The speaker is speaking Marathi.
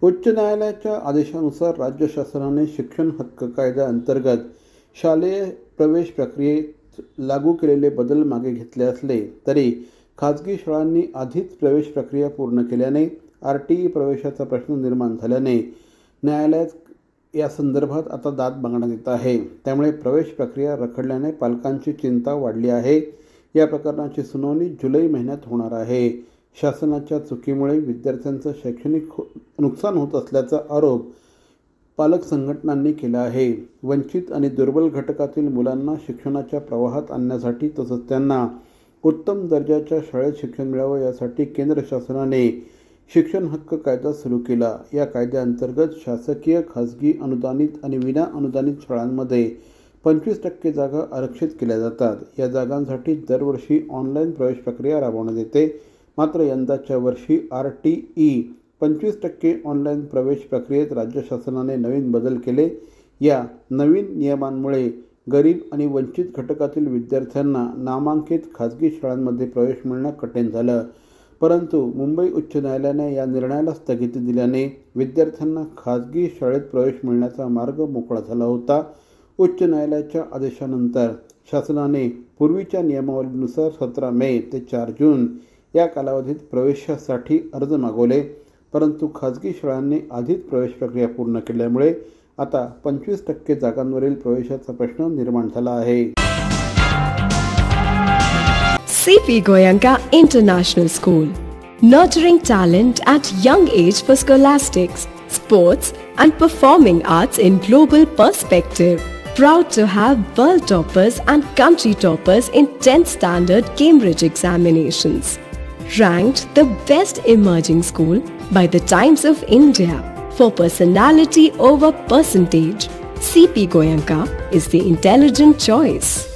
उच्च न्यायालयाच्या आदेशानुसार राज्य शासनाने शिक्षण हक्क कायदा अंतर्गत शालेय प्रवेश प्रक्रियेत लागू केलेले बदल मागे घेतले असले तरी खाजगी शाळांनी आधीच प्रवेश प्रक्रिया पूर्ण केल्याने RTE प्रवेशाचा प्रश्न निर्माण झाल्याने न्यायालयात या संदर्भात आता दाद मागण्यात येत आहे। त्यामुळे प्रवेश प्रक्रिया रखडल्याने पालकांची चिंता वाढली आहे। या प्रकरणाची सुनावणी जुलै महिन्यात होणार आहे। शासनाच्या चुकीमुळे विद्यार्थ्यांचं शैक्षणिक नुकसान होत असल्याचा आरोप पालक संघटनांनी केला आहे। वंचित आणि दुर्बल घटकातील मुलांना शिक्षणाच्या प्रवाहात आणण्यासाठी तसंच त्यांना उत्तम दर्जाच्या शाळेत शिक्षण मिळावं यासाठी केंद्र शासनाने शिक्षण हक्क कायदा सुरू केला। या कायद्याअंतर्गत शासकीय, खाजगी, अनुदानित आणि विना अनुदानित शाळांमध्ये 25% जागा आरक्षित केल्या जातात। या जागांसाठी दरवर्षी ऑनलाईन प्रवेश प्रक्रिया राबवण्यात येते। मात्र यंदाच्या वर्षी RTE 25% ऑनलाईन प्रवेश प्रक्रियेत राज्य शासनाने नवीन बदल केले। या नवीन नियमांमुळे गरीब आणि वंचित घटकातील विद्यार्थ्यांना नामांकित खाजगी शाळांमध्ये प्रवेश मिळणं कठीण झालं। परंतु मुंबई उच्च न्यायालयाने या निर्णयाला स्थगिती दिल्याने विद्यार्थ्यांना खाजगी शाळेत प्रवेश मिळण्याचा मार्ग मोकळा झाला होता। उच्च न्यायालयाच्या आदेशानंतर शासनाने पूर्वीच्या नियमावलीनुसार 17 मे ते 4 जून या कालावधीत प्रवेशासाठी अर्ज मागवले, परंतु खाजगी शाळांनी आधीच प्रवेश प्रक्रिया पूर्ण केल्यामुळे आता 25% जागांवरील प्रवेशाचा प्रश्न निर्माण झाला आहे। CP Goenka International School, nurturing talent at young age for scholastics, sports and performing arts in global perspective. Proud to have world toppers and country toppers in 10th standard Cambridge examinations. Ranked the best emerging school by the Times of India for personality over percentage, CP Goenka is the intelligent choice.